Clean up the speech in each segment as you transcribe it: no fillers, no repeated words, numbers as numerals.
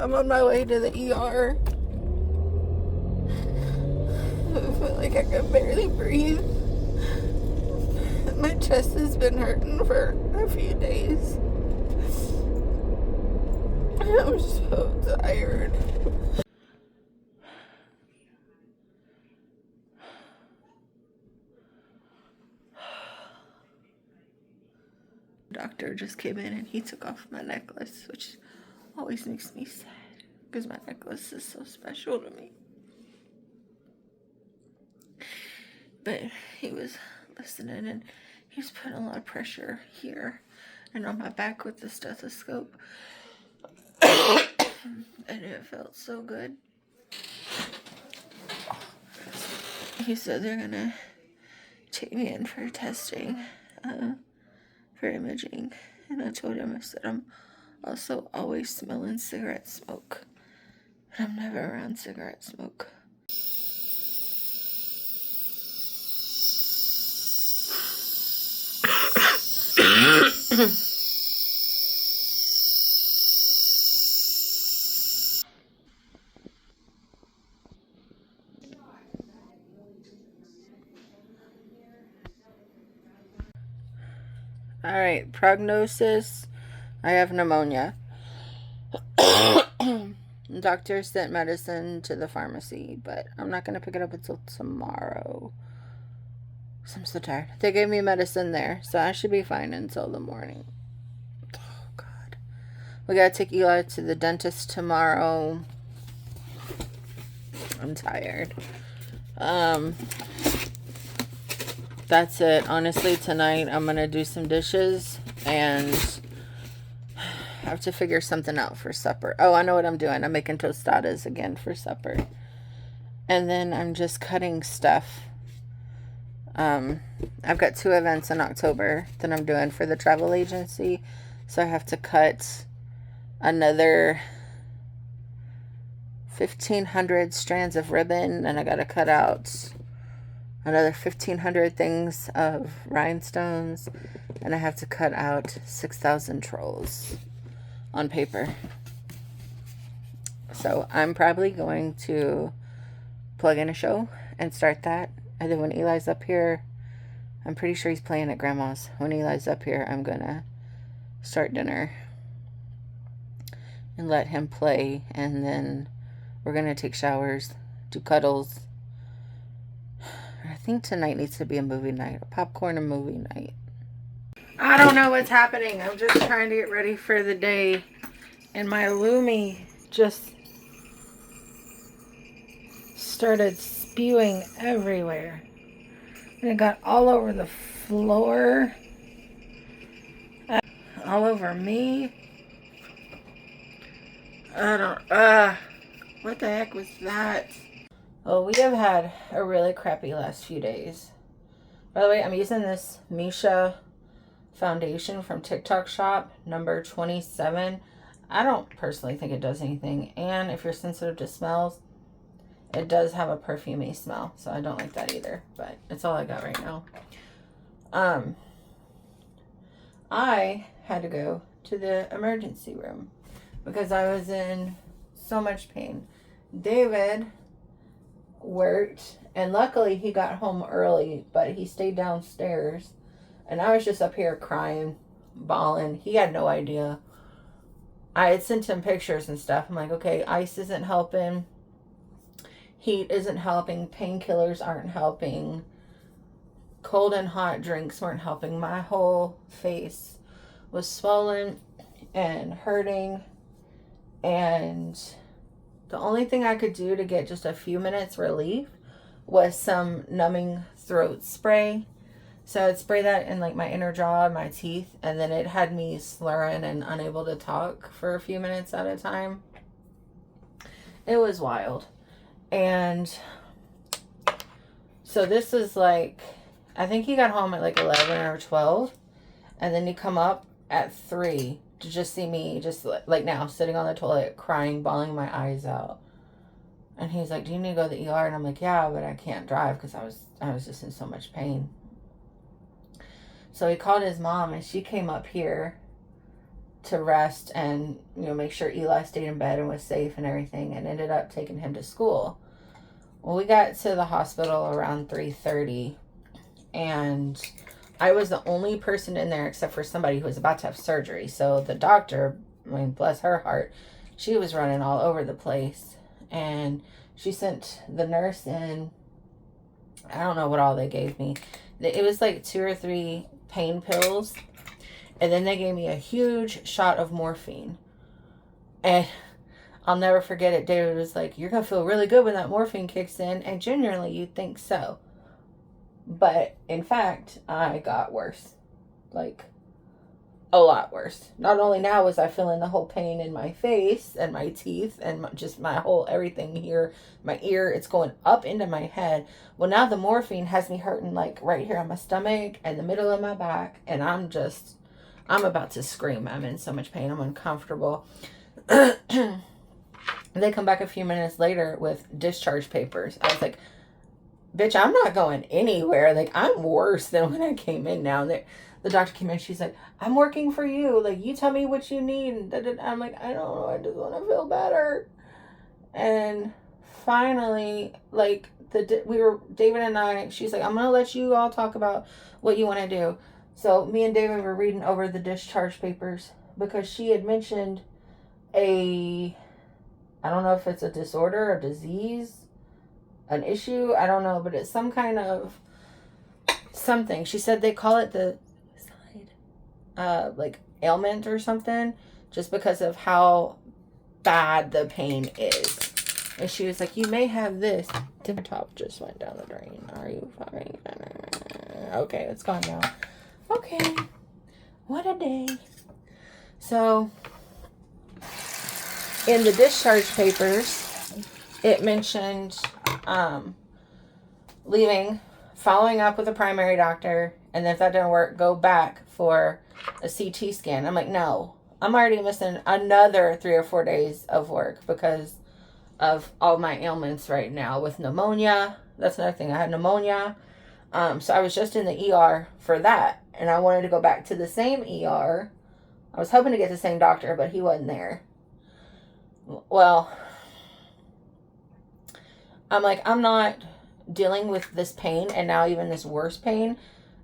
I'm on my way to the ER. I feel like I can barely breathe. My chest has been hurting for a few days. I'm so tired. The doctor just came in and he took off my necklace, which always makes me sad because my necklace is so special to me. But he was listening and he was putting a lot of pressure here and on my back with the stethoscope. And it felt so good. He said they're gonna take me in for testing, for imaging. And I told him, I said, I'm also always smelling cigarette smoke. But I'm never around cigarette smoke. All right, prognosis. I have pneumonia. Doctor sent medicine to the pharmacy, but I'm not going to pick it up until tomorrow. So I'm so tired. They gave me medicine there, so I should be fine until the morning. Oh, God. We got to take Eli to the dentist tomorrow. I'm tired. That's it. Honestly, tonight I'm going to do some dishes and have to figure something out for supper. Oh, I know what I'm doing. I'm making tostadas again for supper. And then I'm just cutting stuff. I've got 2 events in October that I'm doing for the travel agency. So I have to cut another 1,500 strands of ribbon. And I got to cut out another 1,500 things of rhinestones. And I have to cut out 6,000 trolls on paper. So I'm probably going to plug in a show and start that. And then when Eli's up here, I'm pretty sure he's playing at Grandma's. When Eli's up here, I'm going to start dinner and let him play. And then we're going to take showers, do cuddles. I think tonight needs to be a movie night, a popcorn and movie night. I don't know what's happening. I'm just trying to get ready for the day. And my Lumi just started spewing everywhere. And it got all over the floor. All over me. What the heck was that? Oh, we have had a really crappy last few days. By the way, I'm using this Misha foundation from TikTok Shop, number 27. I don't personally think it does anything. And if you're sensitive to smells, it does have a perfumey smell. So I don't like that either. But it's all I got right now. I had to go to the emergency room because I was in so much pain. David worked, and luckily he got home early, but he stayed downstairs. And I was just up here crying, bawling. He had no idea. I had sent him pictures and stuff. I'm like, okay, ice isn't helping. Heat isn't helping. Painkillers aren't helping. Cold and hot drinks weren't helping. My whole face was swollen and hurting. And the only thing I could do to get just a few minutes relief was some numbing throat spray. So I'd spray that in like my inner jaw and my teeth, and then it had me slurring and unable to talk for a few minutes at a time. It was wild. And so this is like, I think he got home at like 11 or 12, and then he come up at 3 to just see me just like now sitting on the toilet crying, bawling my eyes out. And he's like, do you need to go to the ER? And I'm like, yeah, but I can't drive because I was just in so much pain. So he called his mom, and she came up here to rest and, make sure Eli stayed in bed and was safe and everything, and ended up taking him to school. Well, we got to the hospital around 3:30, and I was the only person in there except for somebody who was about to have surgery. So the doctor, bless her heart, she was running all over the place. And she sent the nurse in. I don't know what all they gave me. It was like 2 or 3 pain pills. And then they gave me a huge shot of morphine. And I'll never forget it. David was like, you're going to feel really good when that morphine kicks in. And genuinely, you'd think so. But in fact, I got worse. Like, a lot worse. Not only now was I feeling the whole pain in my face and my teeth and just my whole everything here, my ear, it's going up into my head. Well, now the morphine has me hurting like right here on my stomach and the middle of my back. And I'm about to scream. I'm in so much pain. I'm uncomfortable. They come back a few minutes later with discharge papers. I was like, bitch, I'm not going anywhere. Like, I'm worse than when I came in now. And the doctor came in. She's like, I'm working for you. Like, you tell me what you need. And I'm like, I don't know. I just want to feel better. And finally, like, David and I, she's like, I'm going to let you all talk about what you want to do. So me and David were reading over the discharge papers because she had mentioned I don't know if it's a disorder, a disease, an issue, I don't know, but it's some kind of something. She said they call it the like ailment or something, just because of how bad the pain is. And she was like, you may have this. The top just went down the drain. Are you fine? Okay, it's gone now. Okay, what a day. So in the discharge papers, it mentioned following up with a primary doctor, and if that didn't work, go back for a CT scan. I'm like, no, I'm already missing another 3 or 4 days of work because of all my ailments right now with pneumonia. That's another thing. I had pneumonia. So I was just in the ER for that, and I wanted to go back to the same ER. I was hoping to get the same doctor, but he wasn't there. Well, I'm like, I'm not dealing with this pain, and now even this worse pain,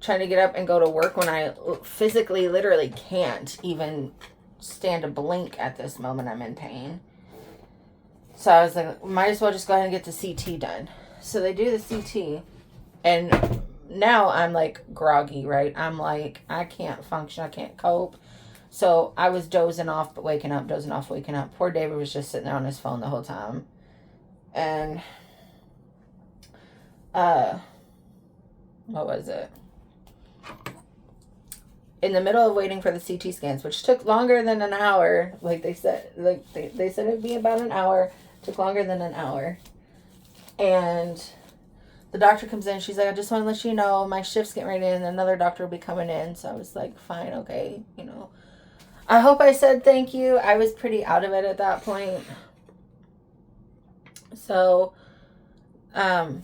trying to get up and go to work when I physically, literally can't even stand a blink at this moment. I'm in pain. So I was like, might as well just go ahead and get the CT done. So they do the CT, and now I'm like groggy, right? I'm like, I can't function. I can't cope. So I was dozing off, but waking up, dozing off, waking up. Poor David was just sitting there on his phone the whole time. And, what was it? In the middle of waiting for the CT scans, which took longer than an hour, like they said, they said it'd be about an hour, took longer than an hour. And the doctor comes in, she's like, I just want to let you know, my shift's getting ready, and another doctor will be coming in. So I was like, fine, okay, I hope I said thank you. I was pretty out of it at that point. So, oh,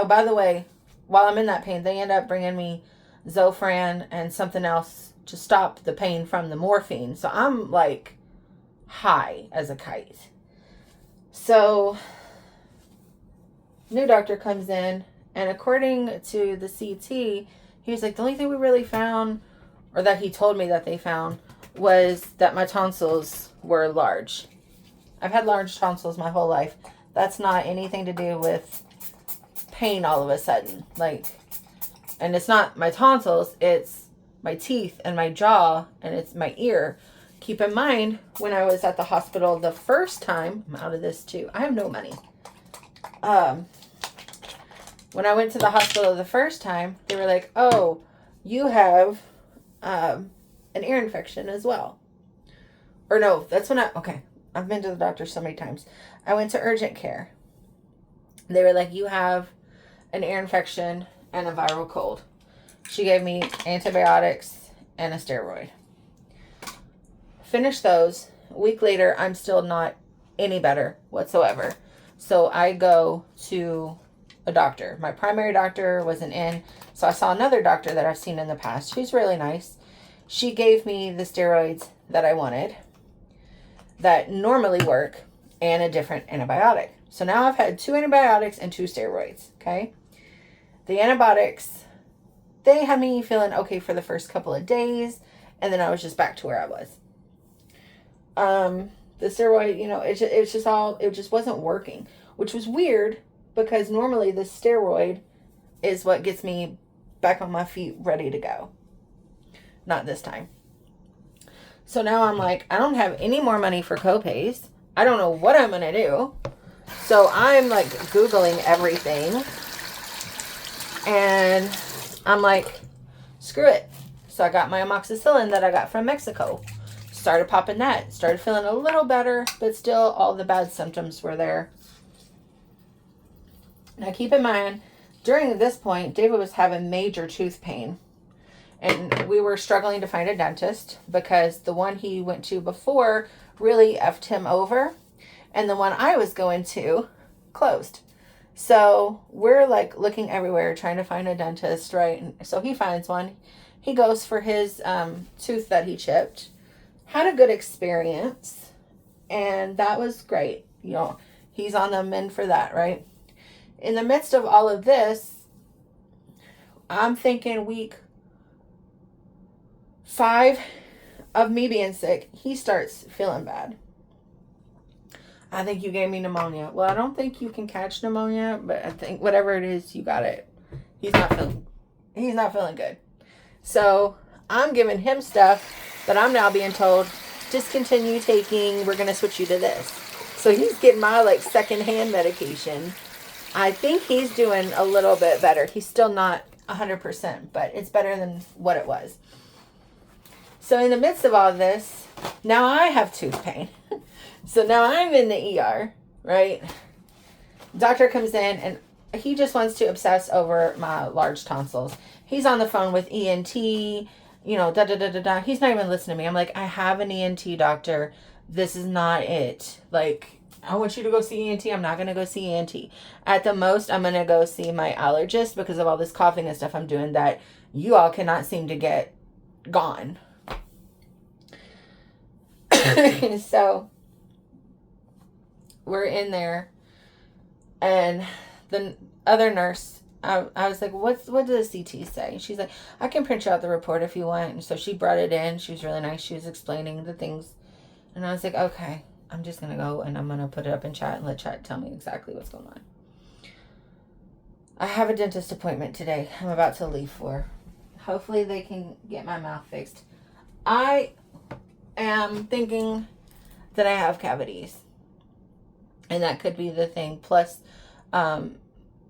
by the way, while I'm in that pain, they end up bringing me Zofran and something else to stop the pain from the morphine. So I'm like high as a kite. So, new doctor comes in, and according to the CT, he was like, the only thing we really found, or that he told me that they found, was that my tonsils were large. I've had large tonsils my whole life. That's not anything to do with pain all of a sudden. And it's not my tonsils, it's my teeth and my jaw, and it's my ear. Keep in mind, when I was at the hospital the first time, I'm out of this too. I have no money. When I went to the hospital the first time, they were like, oh, you have an ear infection as well. Or no, that's when I've been to the doctor so many times. I went to urgent care. They were like, you have an ear infection and a viral cold. She gave me antibiotics and a steroid. Finished those. A week later, I'm still not any better whatsoever. So I go to a doctor. My primary doctor wasn't in. So I saw another doctor that I've seen in the past. She's really nice. She gave me the steroids that I wanted that normally work and a different antibiotic. So now I've had 2 antibiotics and 2 steroids, okay? The antibiotics, they had me feeling okay for the first couple of days, and then I was just back to where I was. The steroid, you know, it just wasn't working, which was weird because normally the steroid is what gets me back on my feet ready to go. Not this time. So now I'm like, I don't have any more money for copays. I don't know what I'm going to do. So I'm like Googling everything. And I'm like, screw it. So I got my amoxicillin that I got from Mexico. Started popping that. Started feeling a little better, but still all the bad symptoms were there. Now keep in mind, during this point, David was having major tooth pain. And we were struggling to find a dentist because the one he went to before really effed him over. And the one I was going to closed. So we're like looking everywhere trying to find a dentist, right? And so he finds one. He goes for his tooth that he chipped. Had a good experience. And that was great. You know, he's on the mend for that, right? In the midst of all of this, I'm thinking week 5 of me being sick, he starts feeling bad. I think you gave me pneumonia. Well, I don't think you can catch pneumonia, but I think whatever it is, you got it. He's not feeling good. So I'm giving him stuff that I'm now being told, discontinue taking, we're going to switch you to this. So he's getting my like secondhand medication. I think he's doing a little bit better. He's still not 100%, but it's better than what it was. So in the midst of all this, now I have tooth pain. So now I'm in the ER, right? Doctor comes in and he just wants to obsess over my large tonsils. He's on the phone with ENT, you know, da-da-da-da-da. He's not even listening to me. I'm like, I have an ENT doctor. This is not it. Like, I want you to go see ENT. I'm not going to go see ENT. At the most, I'm going to go see my allergist because of all this coughing and stuff I'm doing that you all cannot seem to get gone. So we're in there, and the other nurse, I was like, what does the CT say? She's like, I can print you out the report if you want. And so she brought it in. She was really nice. She was explaining the things. And I was like, okay, I'm just going to go and I'm going to put it up in chat and let chat tell me exactly what's going on. I have a dentist appointment today I'm about to leave for. Hopefully they can get my mouth fixed. I am thinking that I have cavities. And that could be the thing. Plus,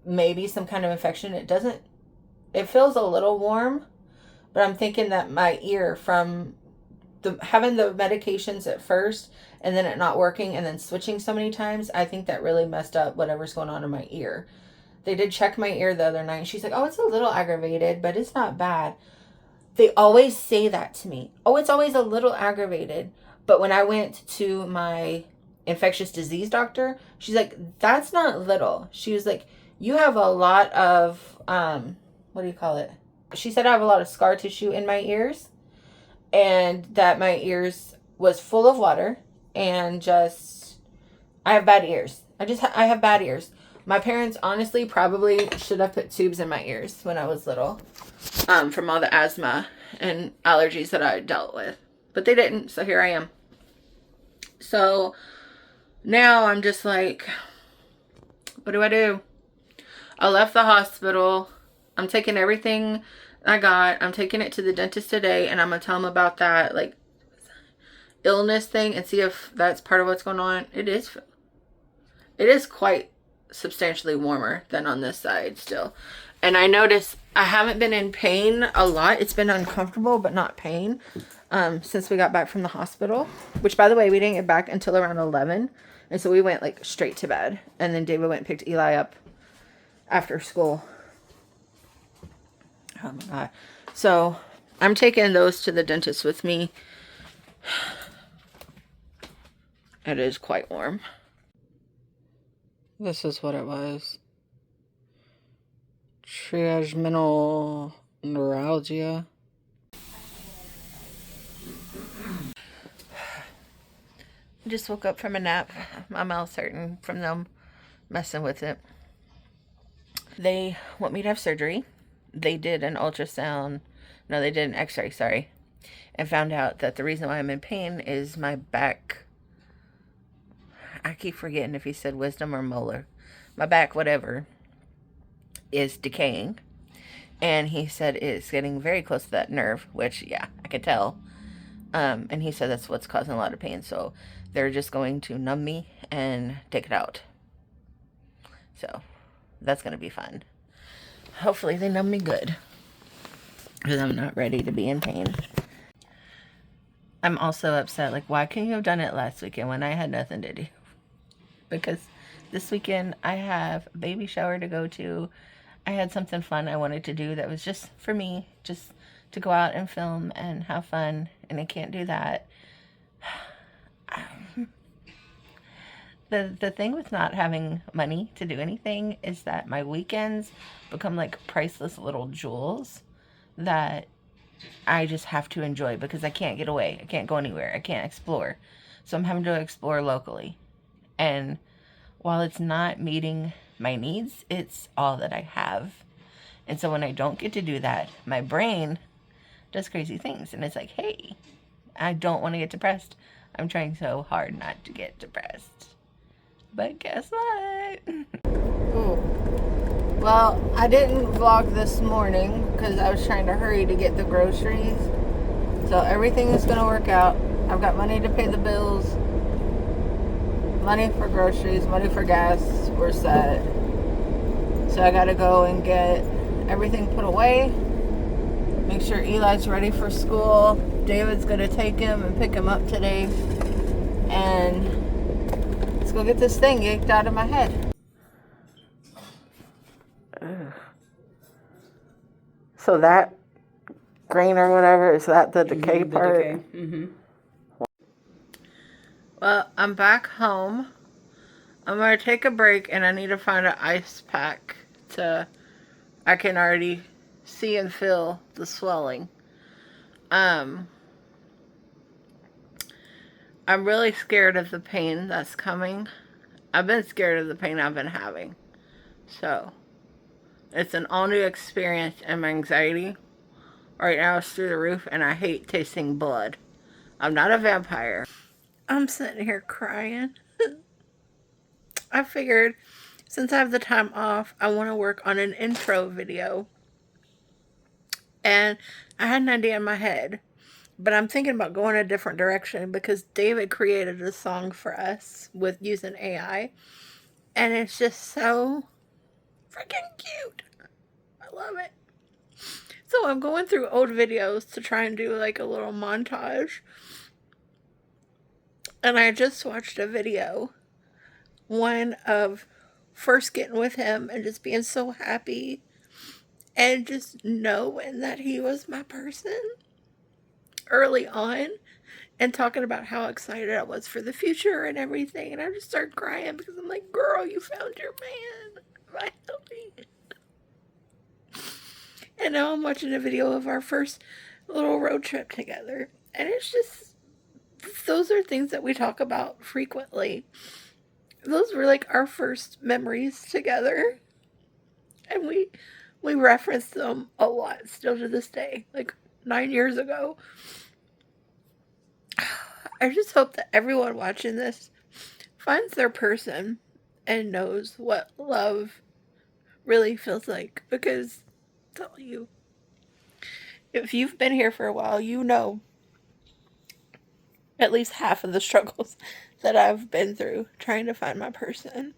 maybe some kind of infection. It feels a little warm, but I'm thinking that my ear from having the medications at first and then it not working and then switching so many times, I think that really messed up whatever's going on in my ear. They did check my ear the other night. She's like, oh, it's a little aggravated, but it's not bad. They always say that to me. Oh, it's always a little aggravated. But when I went to my infectious disease doctor, she's like, that's not little. She was like, you have a lot of, what do you call it? She said I have a lot of scar tissue in my ears and that my ears was full of water and just, I have bad ears. I have bad ears. My parents honestly probably should have put tubes in my ears when I was little, from all the asthma and allergies that I dealt with, but they didn't. So here I am. So now I'm just like, what do I do? I left the hospital. I'm taking everything I got. I'm taking it to the dentist today, and I'm going to tell him about that, like, illness thing and see if that's part of what's going on. It is quite substantially warmer than on this side still. And I notice I haven't been in pain a lot. It's been uncomfortable, but not pain, since we got back from the hospital, which, by the way, we didn't get back until around 11. And so we went like straight to bed, and then David went and picked Eli up after school. Oh my God. So I'm taking those to the dentist with me. It is quite warm. This is what it was. Trigeminal neuralgia. Just woke up from a nap. My mouth's hurting from them messing with it. They want me to have surgery. They did an ultrasound. No, they did an x-ray, sorry. And found out that the reason why I'm in pain is my back. I keep forgetting if he said wisdom or molar. My back, whatever, is decaying. And he said it's getting very close to that nerve, which, yeah, I could tell. And he said that's what's causing a lot of pain. So they're just going to numb me and take it out. So that's going to be fun. Hopefully they numb me good, because I'm not ready to be in pain. I'm also upset. Like, why couldn't you have done it last weekend when I had nothing to do? Because this weekend I have a baby shower to go to. I had something fun I wanted to do that was just for me, just to go out and film and have fun, and I can't do that. The thing with not having money to do anything is that my weekends become like priceless little jewels that I just have to enjoy, because I can't get away. I can't go anywhere. I can't explore. So I'm having to explore locally. And while it's not meeting my needs, it's all that I have. And so when I don't get to do that, my brain does crazy things. And it's like, hey, I don't want to get depressed. I'm trying so hard not to get depressed. But guess what? Ooh. Well, I didn't vlog this morning because I was trying to hurry to get the groceries. So everything is going to work out. I've got money to pay the bills, money for groceries, money for gas. We're set. So I got to go and get everything put away. Make sure Eli's ready for school. David's going to take him and pick him up today. And let's go get this thing yanked out of my head. So that grain or whatever, is that the decay part? Decay. Mm-hmm. Well, I'm back home. I'm going to take a break, and I need to find an ice pack I can already see and feel the swelling. I'm really scared of the pain that's coming. I've been scared of the pain I've been having. So it's an all new experience, and my anxiety right now is through the roof, and I hate tasting blood. I'm not a vampire. I'm sitting here crying. I figured since I have the time off, I want to work on an intro video. And I had an idea in my head, but I'm thinking about going a different direction because David created a song for us with using AI. And it's just so freaking cute. I love it. So I'm going through old videos to try and do like a little montage. And I just watched a video, one of first getting with him and just being so happy and just knowing that he was my person early on, and talking about how excited I was for the future and everything. And I just started crying because I'm like, girl, you found your man, finally. And now I'm watching a video of our first little road trip together. And it's just, those are things that we talk about frequently. Those were like our first memories together. And we reference them a lot still to this day, like 9 years ago. I just hope that everyone watching this finds their person and knows what love really feels like, because I'll tell you, if you've been here for a while, you know at least half of the struggles that I've been through trying to find my person.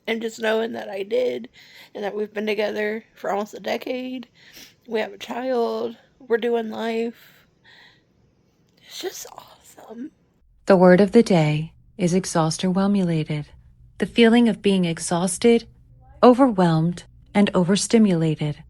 And just knowing that I did, and that we've been together for almost a decade. We have a child. We're doing life. It's just awesome. The word of the day is exhausterwhelmulated. The feeling of being exhausted, overwhelmed, and overstimulated.